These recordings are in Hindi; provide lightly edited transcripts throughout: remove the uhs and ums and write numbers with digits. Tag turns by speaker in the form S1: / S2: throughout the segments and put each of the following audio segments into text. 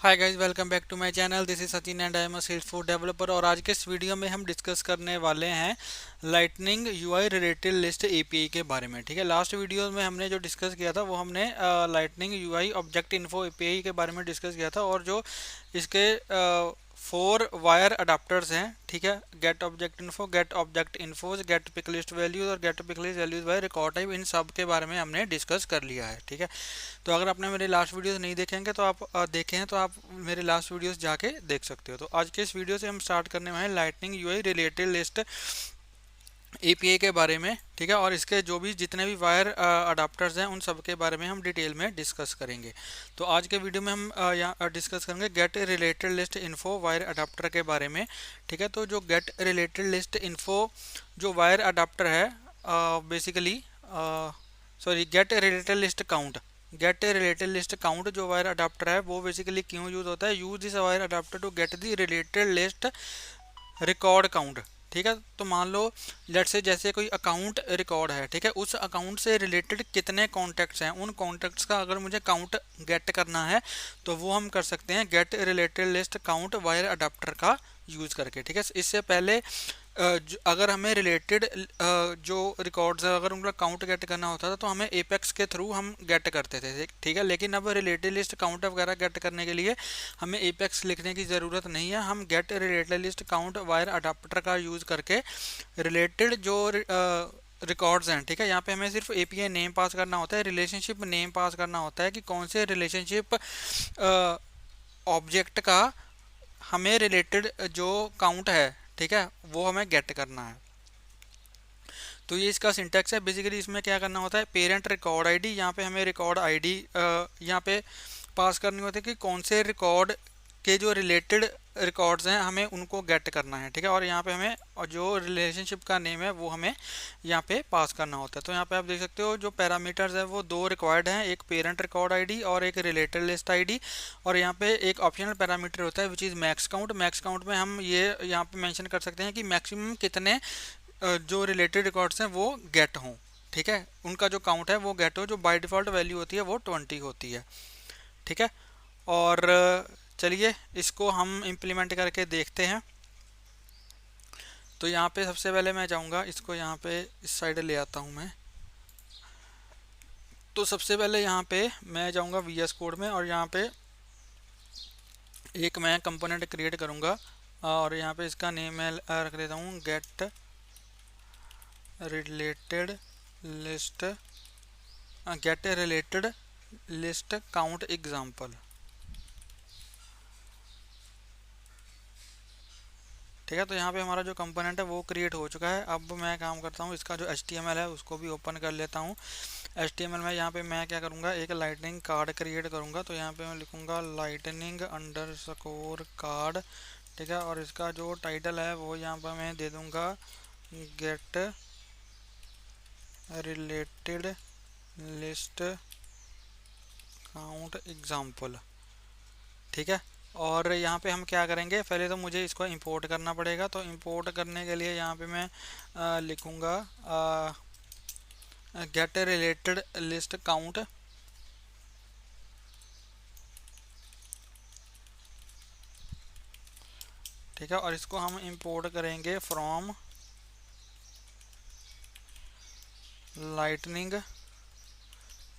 S1: Hi guys, welcome back to my channel. This is Sachin and I am a Salesforce developer. और आज के इस वीडियो में हम डिस्कस करने वाले हैं lightning UI related list API के बारे में। ठीक है, लास्ट वीडियो में हमने जो डिस्कस किया था वो हमने lightning UI object info API के बारे में डिस्कस किया था, और जो इसके 4 वायर अडाप्टर्स हैं। ठीक है, get object info, get object infos, get pick list values और get pick list values by record type, इन सब के बारे में हमने डिस्कस कर लिया है। ठीक है, तो अगर आपने मेरे लास्ट वीडियोस नहीं देखेंगे तो आप देखे हैं तो आप मेरे लास्ट वीडियोस जाके देख सकते हो। तो आज के इस वीडियो से हम स्टार्ट करने वाले हैं lightning UI related list API के बारे में। ठीक है, और इसके जो भी जितने भी वायर अडाप्टर्स हैं उन सब के बारे में हम डिटेल में डिस्कस करेंगे। तो आज के वीडियो में हम यहाँ डिस्कस करेंगे get related list info wire adapter के बारे में। ठीक है, तो जो गेट रिलेटेड लिस्ट इन्फो जो वायर अडाप्टर है, basically sorry get related list count, get related list count जो वायर अडाप्टर है वो बेसिकली क्यों यूज होता है? Use this wire adapter to get the related list record count. ठीक है, तो मान लो लेट से जैसे कोई अकाउंट रिकॉर्ड है, ठीक है, उस अकाउंट से रिलेटेड कितने कॉन्टैक्ट्स हैं, उन कॉन्टैक्ट्स का अगर मुझे काउंट गेट करना है तो वो हम कर सकते हैं get related list count wire adapter का यूज करके। ठीक है, इससे पहले अगर हमें रिलेटेड जो रिकॉर्ड्स है अगर उनका काउंट गेट करना होता था तो हमें एपेक्स के थ्रू हम गेट करते थे। ठीक है, लेकिन अब रिलेटेड लिस्ट काउंट वगैरह गेट करने के लिए हमें एपेक्स लिखने की ज़रूरत नहीं है। हम get related list count wire adapter का यूज़ करके रिलेटेड जो रिकॉर्ड्स हैं, ठीक है, यहाँ पे हमें सिर्फ एपीआई नेम पास करना होता है, रिलेशनशिप नेम पास करना होता है कि कौन से रिलेशनशिप ऑब्जेक्ट का हमें रिलेटेड जो काउंट है, ठीक है, वो हमें गेट करना है। तो ये इसका सिंटैक्स है। बेसिकली इसमें क्या करना होता है, पेरेंट रिकॉर्ड आईडी, यहाँ पे हमें रिकॉर्ड आईडी यहाँ पे पास करनी होती है कि कौन से रिकॉर्ड के जो रिलेटेड रिकॉर्ड्स हैं हमें उनको गेट करना है। ठीक है, और यहाँ पे हमें और जो रिलेशनशिप का नेम है वो हमें यहाँ पे पास करना होता है। तो यहाँ पे आप देख सकते हो जो पैरामीटर्स है वो 2 रिक्वायर्ड हैं, एक पेरेंट रिकॉर्ड आईडी और एक रिलेटेड लिस्ट आईडी। और यहाँ पे एक ऑप्शनल पैरामीटर होता है which is max count. Max count में हम ये यहाँ पे मेंशन कर सकते हैं कि मैक्सिमम कितने जो रिलेटेड रिकॉर्ड्स हैं वो गेट हों। ठीक है, उनका जो काउंट है वो गेट हो, जो बाय डिफ़ॉल्ट वैल्यू होती है वो 20 होती है। ठीक है, और चलिए इसको हम इम्प्लीमेंट करके देखते हैं। तो यहाँ पे सबसे पहले मैं जाऊँगा, इसको यहाँ पे इस साइड ले आता हूँ मैं। तो सबसे पहले यहाँ पे मैं जाऊँगा वीएस कोड में और यहाँ पे एक मैं कंपोनेंट क्रिएट करूँगा और यहाँ पे इसका नेम मैं रख देता हूँ get related list, get related list count example. ठीक है, तो यहाँ पे हमारा जो कंपोनेंट है वो क्रिएट हो चुका है। अब मैं काम करता हूँ, इसका जो HTML है उसको भी ओपन कर लेता हूँ। HTML में यहाँ पे मैं क्या करूँगा, एक लाइटनिंग कार्ड क्रिएट करूँगा। तो यहाँ पे मैं लिखूँगा लाइटनिंग अंडरस्कोर कार्ड। ठीक है, और इसका जो टाइटल है वो यहाँ पर मैं दे दूँगा get related list count example. ठीक है, और यहाँ पे हम क्या करेंगे, पहले तो मुझे इसको इंपोर्ट करना पड़ेगा। तो इंपोर्ट करने के लिए यहाँ पे मैं लिखूँगा गेट रिलेटेड लिस्ट काउंट। ठीक है, और इसको हम इंपोर्ट करेंगे from lightning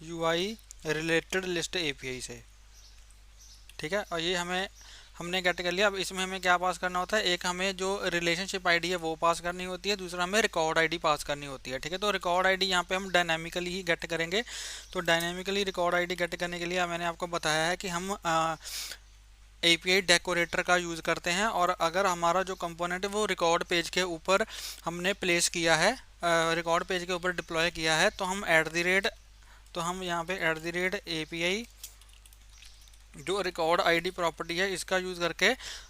S1: UI related list API से। ठीक है, और ये हमने गेट कर लिया। अब इसमें हमें क्या पास करना होता है, एक हमें जो रिलेशनशिप आईडी है वो पास करनी होती है, दूसरा हमें रिकॉर्ड आईडी पास करनी होती है। ठीक है, तो रिकॉर्ड आईडी यहाँ पे हम डायनामिकली ही गेट करेंगे। तो डायनामिकली रिकॉर्ड आईडी गेट करने के लिए मैंने आपको बताया है कि हम एपीआई डेकोरेटर का यूज़ करते हैं। और अगर हमारा जो कंपोनेंट है वो रिकॉर्ड पेज के ऊपर हमने प्लेस किया है, रिकॉर्ड पेज के ऊपर डिप्लॉय किया है, तो हम तो हम यहाँ पे @API जो रिकॉर्ड आईडी प्रॉपर्टी है इसका यूज़ करके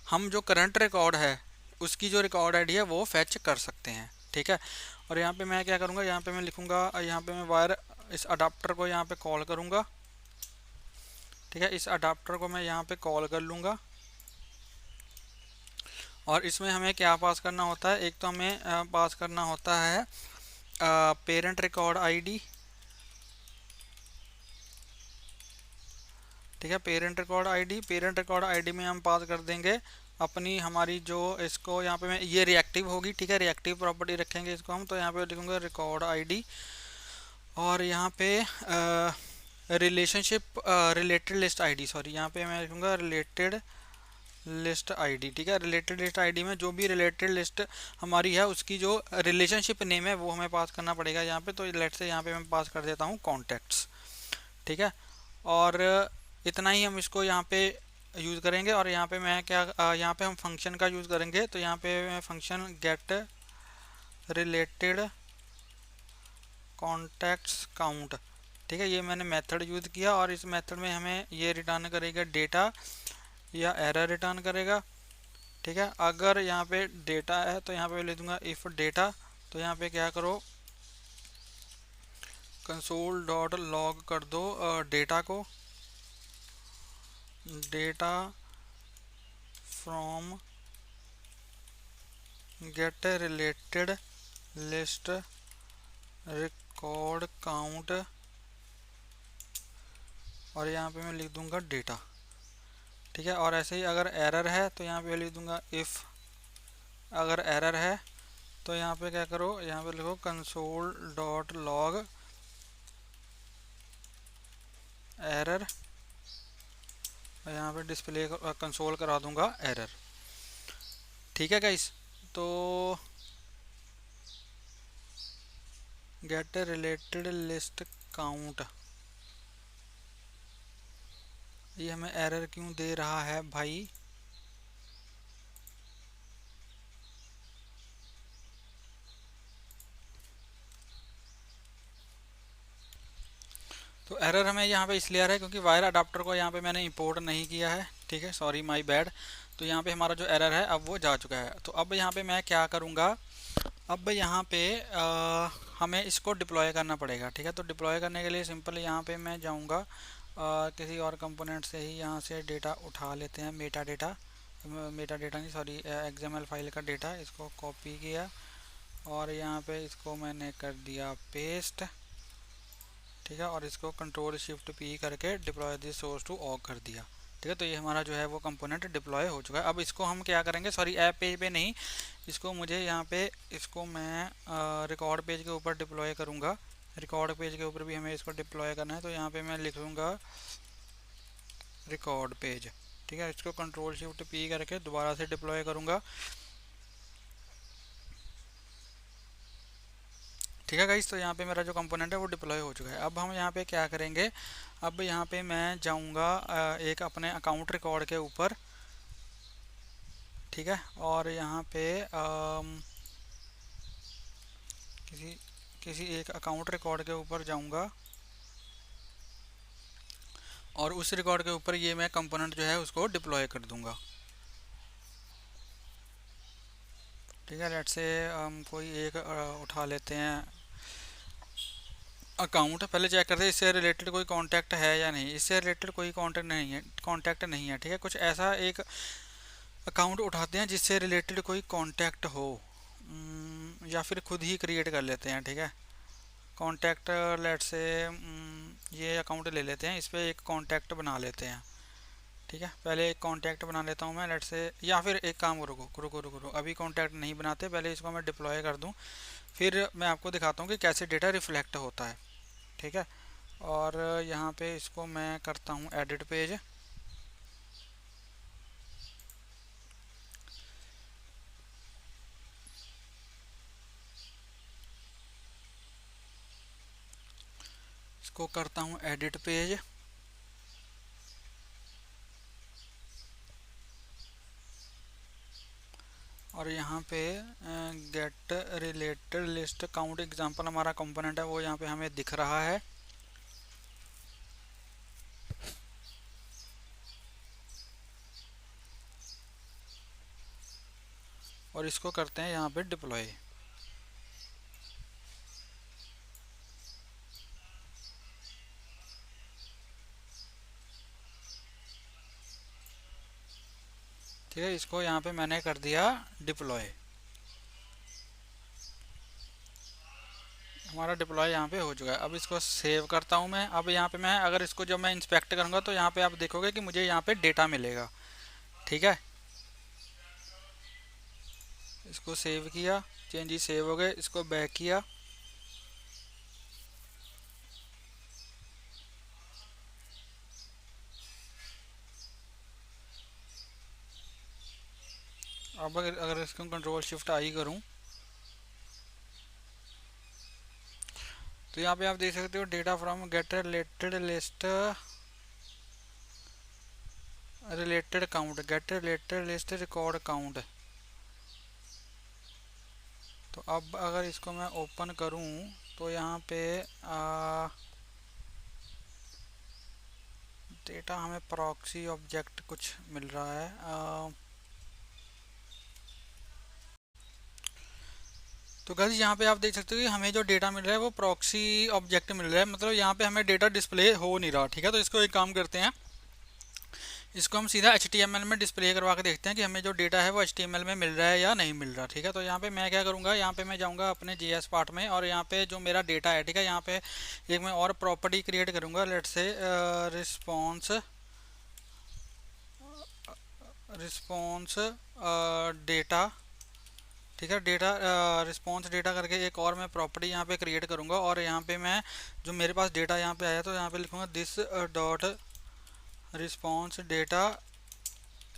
S1: हम जो करंट रिकॉर्ड है उसकी जो रिकॉर्ड आईडी है वो फैच कर सकते हैं। ठीक है, और यहाँ पे मैं क्या करूँगा, यहाँ पे मैं लिखूँगा, यहाँ पे मैं वायर इस अडाप्टर को यहाँ पे कॉल करूँगा। ठीक है, इस अडाप्टर को मैं यहाँ पे कॉल कर लूँगा और इसमें हमें क्या पास करना होता है, एक तो हमें पास करना होता है पेरेंट रिकॉर्ड आईडी। ठीक है। पेरेंट रिकॉर्ड आईडी में हम पास कर देंगे अपनी हमारी जो इसको यहाँ पे मैं ये रिएक्टिव होगी, ठीक है, रिएक्टिव प्रॉपर्टी रखेंगे इसको हम। तो यहाँ पे लिखूंगा रिकॉर्ड आईडी और यहाँ पे relationship related list ID, sorry यहाँ पे मैं लिखूंगा रिलेटेड लिस्ट आईडी, ठीक है। रिलेटेड लिस्ट आईडी में जो भी रिलेटेड लिस्ट हमारी है उसकी जो रिलेशनशिप नेम है वो हमें पास करना पड़ेगा यहाँ पे। तो लेट से यहाँ पे मैं पास कर देता हूँ कॉन्टैक्ट्स, ठीक है। और इतना ही हम इसको यहाँ पे यूज़ करेंगे। और यहाँ पे मैं क्या यहाँ पे हम फंक्शन का यूज़ करेंगे। तो यहाँ पे मैं function get related contacts count, ठीक है, ये मैंने मेथड यूज़ किया और इस मेथड में हमें ये रिटर्न करेगा डेटा या एरर रिटर्न करेगा, ठीक है। अगर यहाँ पे डेटा है तो यहाँ पे लिख दूंगा इफ़ डेटा। तो यहाँ पे क्या करो कंसोल डॉट लॉग कर दो डेटा को, data from get related list record count और यहाँ पे मैं लिख दूंगा डेटा, ठीक है। और ऐसे ही अगर एरर है तो यहाँ पे लिख दूंगा इफ़ अगर एरर है तो यहाँ पे क्या करो यहाँ पे लिखो कंसोल डॉट लॉग एरर, यहाँ पे डिस्प्ले कंसोल करा दूंगा एरर, ठीक है गाइस। तो गेट रिलेटेड लिस्ट काउंट ये हमें एरर क्यों दे रहा है भाई? तो एरर हमें यहाँ पे इसलिए आ रहा है क्योंकि वायर अडाप्टर को यहाँ पे मैंने इंपोर्ट नहीं किया है, ठीक है, सॉरी माय बैड। तो यहाँ पे हमारा जो एरर है अब वो जा चुका है। तो अब यहाँ पे मैं क्या करूँगा, अब यहाँ पे हमें इसको डिप्लॉय करना पड़ेगा, ठीक है। तो डिप्लॉय करने के लिए सिंपल यहाँ पे मैं जाऊँगा किसी और कंपोनेंट से ही यहाँ से डेटा उठा लेते हैं, मेटा डेटा नहीं सॉरी एक्सएमएल फाइल का डेटा, इसको कॉपी किया और यहाँ पे इसको मैंने कर दिया पेस्ट, ठीक है। और इसको कंट्रोल शिफ्ट पी करके deploy this source to org कर दिया, ठीक है। तो ये हमारा जो है वो कंपोनेंट डिप्लॉय हो चुका है। अब इसको हम क्या करेंगे, सॉरी ऐप पेज पे नहीं, इसको मुझे यहाँ पे इसको मैं रिकॉर्ड पेज के ऊपर डिप्लॉय करूँगा। रिकॉर्ड पेज के ऊपर भी हमें इसको डिप्लॉय करना है। तो यहाँ पे मैं लिखूँगा रिकॉर्ड पेज, ठीक है। इसको कंट्रोल शिफ्ट पी करके दोबारा से डिप्लॉय करूँगा, ठीक है गाइस। तो यहाँ पे मेरा जो कंपोनेंट है वो डिप्लॉय हो चुका है। अब हम यहाँ पे क्या करेंगे, अब यहाँ पे मैं जाऊँगा एक अपने अकाउंट रिकॉर्ड के ऊपर, ठीक है। और यहाँ पे किसी एक अकाउंट रिकॉर्ड के ऊपर जाऊँगा और उस रिकॉर्ड के ऊपर ये मैं कंपोनेंट जो है उसको डिप्लॉय कर दूँगा, ठीक है। लेट्स से हम कोई एक उठा लेते हैं अकाउंट। पहले चेक करते हैं इससे रिलेटेड कोई कांटेक्ट है या नहीं। इससे रिलेटेड कोई कांटेक्ट नहीं है, ठीक है। कुछ ऐसा एक अकाउंट उठाते हैं जिससे रिलेटेड कोई कांटेक्ट हो, या फिर खुद ही क्रिएट कर लेते हैं, ठीक है। कांटेक्ट लेट्स से ये अकाउंट ले लेते हैं, इस पर एक कांटेक्ट बना लेते हैं, ठीक है। पहले एक कांटेक्ट बना लेता हूँ मैं लेट्स से, या फिर एक काम रुको अभी कांटेक्ट नहीं बनाते, पहले इसको मैं डिप्लॉय कर दूँ, फिर मैं आपको दिखाता हूँ कि कैसे डेटा रिफ्लेक्ट होता है, ठीक है। और यहाँ पे इसको मैं करता हूँ एडिट पेज, इसको करता हूँ एडिट पेज और यहाँ पे get related list count example हमारा कंपोनेंट है वो यहाँ पे हमें दिख रहा है, और इसको करते हैं यहाँ पे डिप्लॉय, ठीक है। इसको यहाँ पे मैंने कर दिया डिप्लॉय, हमारा डिप्लॉय यहाँ पे हो चुका है। अब इसको सेव करता हूँ मैं। अब यहाँ पे मैं अगर इसको जब मैं इंस्पेक्ट करूँगा तो यहाँ पे आप देखोगे कि मुझे यहाँ पे डेटा मिलेगा। ठीक है, इसको सेव किया, चेंजेस सेव हो गए, इसको बैक किया। अब अगर इसको कंट्रोल शिफ्ट आई करूँ तो यहाँ पे आप देख सकते हो data from get related list, related count, get related list record count. तो अब अगर इसको मैं ओपन करूं तो यहाँ पे डेटा हमें प्रॉक्सी ऑब्जेक्ट कुछ मिल रहा है। तो गाइस यहाँ पे आप देख सकते हो कि हमें जो डेटा मिल रहा है वो प्रॉक्सी ऑब्जेक्ट मिल रहा है, मतलब यहाँ पे हमें डेटा डिस्प्ले हो नहीं रहा। ठीक है, तो इसको एक काम करते हैं, इसको हम सीधा HTML में डिस्प्ले करवा के देखते हैं कि हमें जो डेटा है वो HTML में मिल रहा है या नहीं मिल रहा। ठीक है, तो यहाँ पे मैं क्या करूँगा, यहाँ पे मैं जाऊँगा अपने JS पार्ट में और यहाँ पे जो मेरा डेटा है, ठीक है, यहाँ पे एक मैं और प्रॉपर्टी क्रिएट करूँगा, लेट्स से रिस्पॉन्स डेटा। ठीक है, डेटा रिस्पॉन्स डेटा करके एक और मैं प्रॉपर्टी यहाँ पे क्रिएट करूँगा और यहाँ पे मैं जो मेरे पास डेटा यहाँ पे आया तो यहाँ पे लिखूँगा this dot response data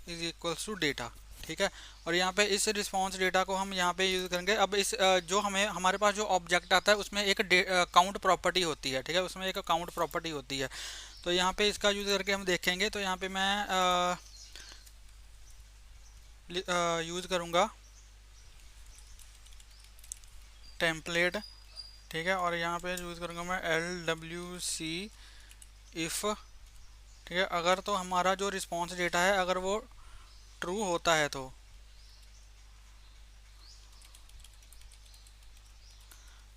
S1: is equals to data. ठीक है, और यहाँ पे इस रिस्पॉन्स डेटा को हम यहाँ पे यूज़ करेंगे। अब इस जो हमें हमारे पास जो ऑब्जेक्ट आता है उसमें एक काउंट प्रॉपर्टी होती है। ठीक है, उसमें एक काउंट प्रॉपर्टी होती है, तो यहाँ पे इसका यूज़ करके हम देखेंगे। तो यहाँ पे मैं यूज़ करूँगा टेम्पलेट। ठीक है, और यहाँ पे यूज़ करूँगा मैं LWC इफ़। ठीक है, अगर तो हमारा जो रिस्पॉन्स डेटा है अगर वो ट्रू होता है तो,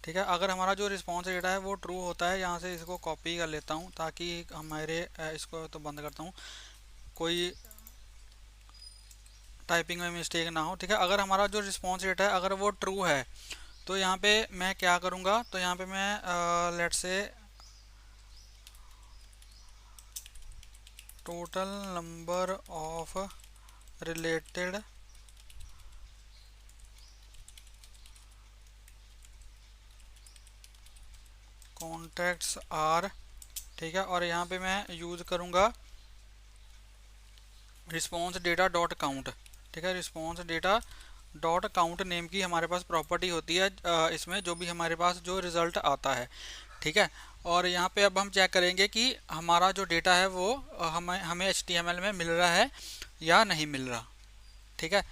S1: ठीक है, अगर हमारा जो रिस्पॉन्स डेटा है वो ट्रू होता है, यहाँ से इसको कॉपी कर लेता हूँ ताकि हमारे इसको तो बंद करता हूँ, कोई टाइपिंग में मिस्टेक ना हो। ठीक है, अगर हमारा जो रिस्पॉन्स डेटा है अगर वो ट्रू है तो यहाँ पे मैं क्या करूँगा, तो यहाँ पे मैं let's say total number of related contacts are. ठीक है, और यहाँ पे मैं यूज़ करूँगा रिस्पॉन्स डेटा डॉट काउंट। ठीक है, response data dot count name की हमारे पास प्रॉपर्टी होती है इसमें जो भी हमारे पास जो रिज़ल्ट आता है। ठीक है, और यहाँ पे अब हम चेक करेंगे कि हमारा जो डेटा है वो हमें HTML में मिल रहा है या नहीं मिल रहा। ठीक है,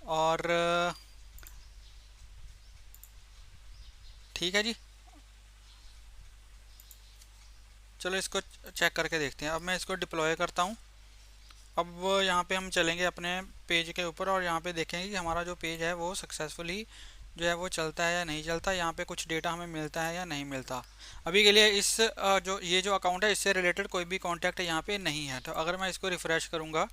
S1: और ठीक है जी, चलो इसको चेक करके देखते हैं। अब मैं इसको डिप्लॉय करता हूँ। अब यहाँ पे हम चलेंगे अपने पेज के ऊपर और यहाँ पे देखेंगे कि हमारा जो पेज है वो सक्सेसफुली जो है वो चलता है या नहीं चलता, यहाँ पे कुछ डेटा हमें मिलता है या नहीं मिलता। अभी के लिए इस जो ये जो अकाउंट है इससे रिलेटेड कोई भी कॉन्टैक्ट यहाँ पे नहीं है। तो अगर मैं इसको रिफ़्रेश करूँगा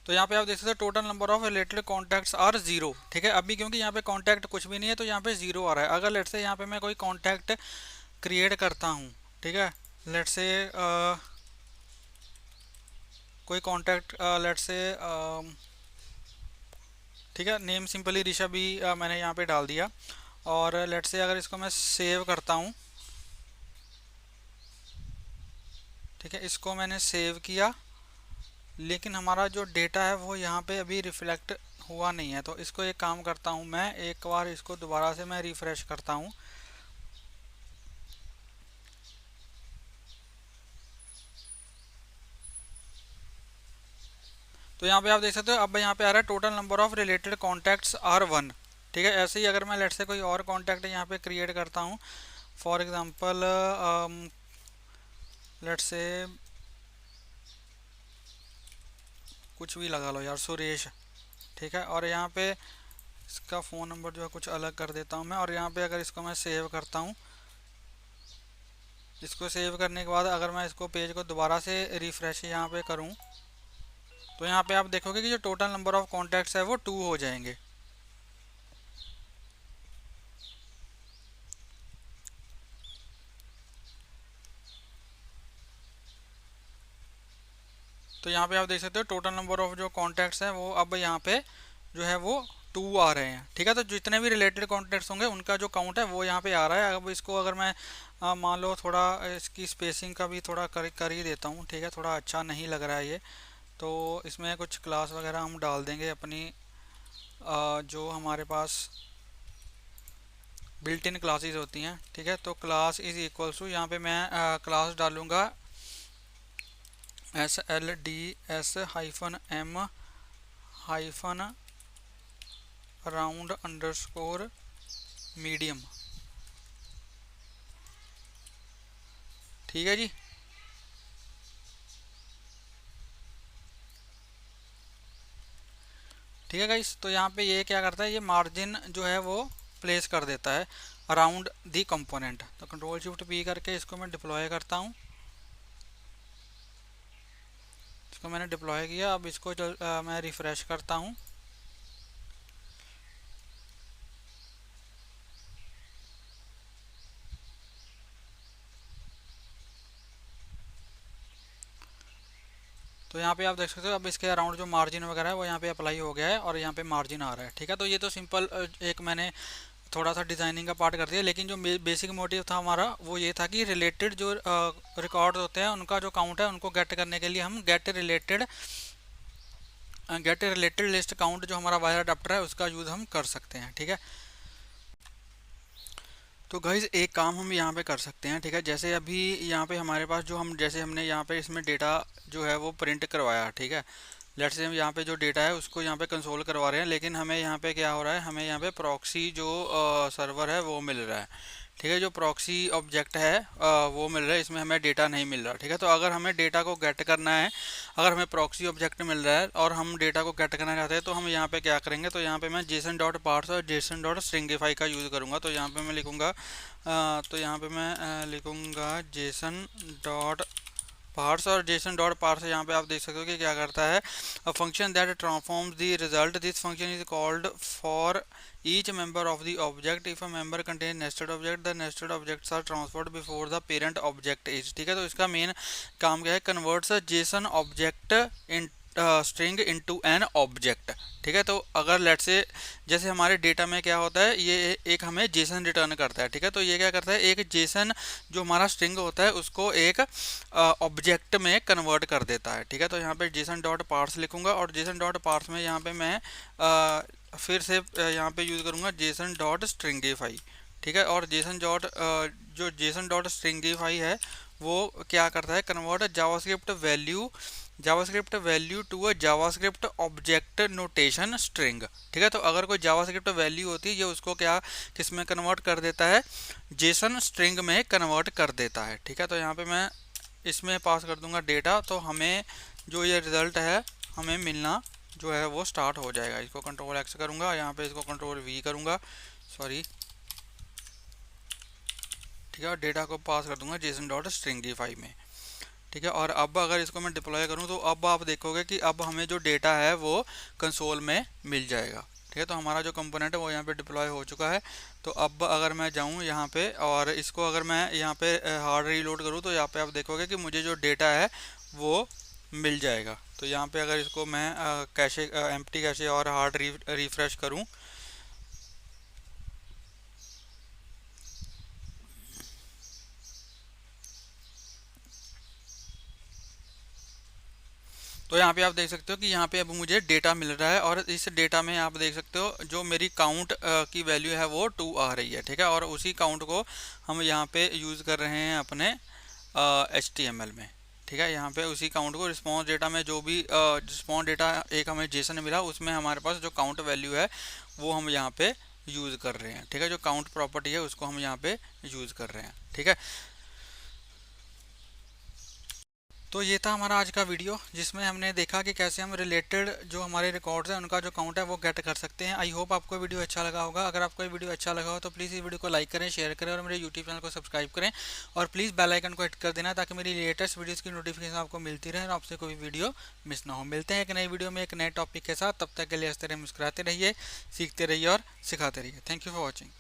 S1: तो यहाँ पे आप देख सकते हो total number of related contacts are 0। ठीक है, अभी क्योंकि यहाँ पे कॉन्टैक्ट कुछ भी नहीं है तो यहाँ पे 0 आ रहा है। अगर लेट्स से यहाँ पे मैं कोई कॉन्टैक्ट क्रिएट करता हूँ, ठीक है, लेट्स से कोई कॉन्टैक्ट लेट्स से ठीक है, नेम सिंपली ऋषा भी मैंने यहाँ पे डाल दिया और लेट्स से अगर इसको मैं सेव करता हूँ, ठीक है, इसको मैंने सेव किया लेकिन हमारा जो डेटा है वो यहाँ पे अभी रिफ्लेक्ट हुआ नहीं है। तो इसको एक काम करता हूँ, मैं एक बार इसको दोबारा से मैं रिफ्रेश करता हूँ। तो यहाँ पे आप देख सकते हो अब यहाँ पे आ रहा है total number of related contacts are 1। ठीक है, ऐसे ही अगर मैं लेट से कोई और कॉन्टैक्ट यहाँ पे क्रिएट करता हूँ, फॉर एग्जांपल लेट से कुछ भी लगा लो यार, सुरेश। ठीक है, और यहाँ पे इसका फ़ोन नंबर जो है कुछ अलग कर देता हूँ मैं और यहाँ पे अगर इसको मैं सेव करता हूँ इसको सेव करने के बाद अगर मैं इसको पेज को दोबारा से रिफ्रेश यहाँ पे करूँ तो यहाँ पे आप देखोगे कि जो टोटल नंबर ऑफ कॉन्टैक्ट्स है वो 2 हो जाएंगे। तो यहाँ पे आप देख सकते हो टोटल नंबर ऑफ जो कॉन्टैक्ट्स हैं वो अब यहाँ पे जो है वो 2 आ रहे हैं। ठीक है, तो जितने भी रिलेटेड कॉन्टैक्ट्स होंगे उनका जो काउंट है वो यहाँ पे आ रहा है। अब इसको अगर मैं मान लो थोड़ा इसकी स्पेसिंग का भी थोड़ा कर ही देता हूँ। ठीक है, थोड़ा अच्छा नहीं लग रहा है ये, तो इसमें कुछ क्लास वगैरह हम डाल देंगे अपनी जो हमारे पास बिल्ट इन क्लासेस होती हैं। ठीक है, तो क्लास इज इक्वल्स टू यहाँ पे मैं क्लास डालूंगा SLDS-M hyphen round underscore medium. ठीक है जी। ठीक है गाइस, तो यहाँ पे ये क्या करता है, ये मार्जिन जो है वो प्लेस कर देता है अराउंड दी कंपोनेंट। तो कंट्रोल शिफ्ट पी करके इसको मैं डिप्लॉय करता हूँ। इसको मैंने डिप्लॉय किया। अब इसको मैं रिफ्रेश करता हूँ। तो यहाँ पे आप देख सकते हो अब इसके अराउंड जो मार्जिन वगैरह है वो यहाँ पे अप्लाई हो गया है और यहाँ पे मार्जिन आ रहा है। ठीक है, तो ये तो सिंपल एक मैंने थोड़ा सा डिज़ाइनिंग का पार्ट कर दिया, लेकिन जो बेसिक मोटिव था हमारा वो ये था कि रिलेटेड जो रिकॉर्ड होते हैं उनका जो काउंट है उनको गेट करने के लिए हम गेट रिलेटेड लिस्ट काउंट जो हमारा वायर अडाप्टर है उसका यूज़ हम कर सकते हैं। ठीक है, तो गाइज एक काम हम यहाँ पे कर सकते हैं। ठीक है, जैसे अभी यहाँ पे हमारे पास जो जैसे हमने यहाँ पे इसमें डेटा जो है वो प्रिंट करवाया। ठीक है, लेट्स से हम यहाँ पे जो डेटा है उसको यहाँ पे कंसोल करवा रहे हैं, लेकिन हमें यहाँ पे क्या हो रहा है, हमें यहाँ पे प्रॉक्सी जो सर्वर है वो मिल रहा है। ठीक है, जो प्रॉक्सी ऑब्जेक्ट है वो मिल रहा है, इसमें हमें डेटा नहीं मिल रहा। ठीक है, तो अगर हमें डेटा को गेट करना है, अगर हमें प्रॉक्सी ऑब्जेक्ट मिल रहा है और हम डेटा को गेट करना चाहते हैं तो हम यहाँ पे क्या करेंगे, तो यहाँ पे मैं जेसन डॉट पार्स और जेसन डॉट स्ट्रिंगिफाई का यूज़ करूँगा। तो यहाँ पे मैं लिखूँगा तो यहाँ पे मैं लिखूँगा जेसन डॉट पार्स, और जेसन डॉट पार्स यहाँ पे आप देख सकते हो कि क्या करता है, a function that transforms the result. This function is called for each member of the object. If a member contains nested object, the nested objects are transferred before the parent object is। ठीक है, तो इसका मेन काम क्या है, converts a Jason object in string into an object. ठीक है, तो अगर लेट से जैसे हमारे डेटा में क्या होता है, ये एक हमें जेसन रिटर्न करता है। ठीक है, तो ये क्या करता है, एक जेसन जो हमारा स्ट्रिंग होता है उसको एक ऑब्जेक्ट में कन्वर्ट कर देता है। ठीक है, तो यहाँ पे जेसन डॉट पार्स लिखूंगा और जेसन डॉट पार्स में यहाँ पे मैं फिर से यहाँ पे यूज़ करूँगा जेसन डॉट स्ट्रिंगिफाई। ठीक है, और जेसन डॉट स्ट्रिंगिफाई है वो क्या करता है, convert JavaScript value to a JavaScript object notation string. ठीक है, तो अगर कोई जावास्क्रिप्ट वैल्यू होती है ये उसको क्या किस में कन्वर्ट कर देता है, जेसन स्ट्रिंग में कन्वर्ट कर देता है। ठीक है, तो यहाँ पे मैं इसमें पास कर दूंगा डेटा, तो हमें जो ये रिजल्ट है हमें मिलना जो है वो स्टार्ट हो जाएगा। इसको कंट्रोल एक्स करूँगा, यहाँ पे इसको कंट्रोल वी करूँगा, सॉरी। ठीक है, और डेटा को पास कर दूंगा जेसन डॉट स्ट्रिंगिफाई में। ठीक है, और अब अगर इसको मैं डिप्लॉय करूँ तो अब आप देखोगे कि अब हमें जो डेटा है वो कंसोल में मिल जाएगा। ठीक है, तो हमारा जो कंपोनेंट है वो यहाँ पे डिप्लॉय हो चुका है। तो अब अगर मैं जाऊँ यहाँ पे और इसको अगर मैं यहाँ पे हार्ड रीलोड करूँ तो यहाँ पे आप देखोगे कि मुझे जो डेटा है वो मिल जाएगा। तो यहाँ पे अगर इसको मैं कैशे एम्प्टी कैशे और हार्ड रिफ्रेश करूँ तो यहाँ पे आप देख सकते हो कि यहाँ पे अब मुझे डेटा मिल रहा है, और इस डेटा में आप देख सकते हो जो मेरी काउंट की वैल्यू है वो 2 आ रही है। ठीक है, और उसी काउंट को हम यहाँ पे यूज़ कर रहे हैं अपने HTML में। ठीक है, यहाँ पे उसी काउंट को रिस्पॉन्स डेटा में जो भी रिस्पॉन्स डेटा एक हमें जेसन मिला उसमें हमारे पास जो काउंट वैल्यू है वो हम यहाँ पे यूज़ कर रहे हैं। ठीक है, जो काउंट प्रॉपर्टी है उसको हम यहाँ पे यूज़ कर रहे हैं। ठीक है, तो ये था हमारा आज का वीडियो, जिसमें हमने देखा कि कैसे हम रिलेटेड जो हमारे रिकॉर्ड्स हैं उनका जो काउंट है वो गेट कर सकते हैं। आई होप आपको वीडियो अच्छा लगा होगा। अगर आपको ये वीडियो अच्छा लगा हो तो प्लीज़ इस वीडियो को लाइक करें, शेयर करें और मेरे यूट्यूब चैनल को सब्सक्राइब करें। और प्लीज़ बेल आइकन को हिट कर देना ताकि मेरी लेटेस्ट वीडियोज़ की नोटिफिकेशन आपको मिलती रहे और आपसे कोई वीडियो मिस ना हो। मिलते हैं एक नई वीडियो में एक नए टॉपिक के साथ। तब तक के लिए हंसते रहिए, मुस्कुराते रहिए, सीखते रहिए और सिखाते रहिए। Thank you for watching.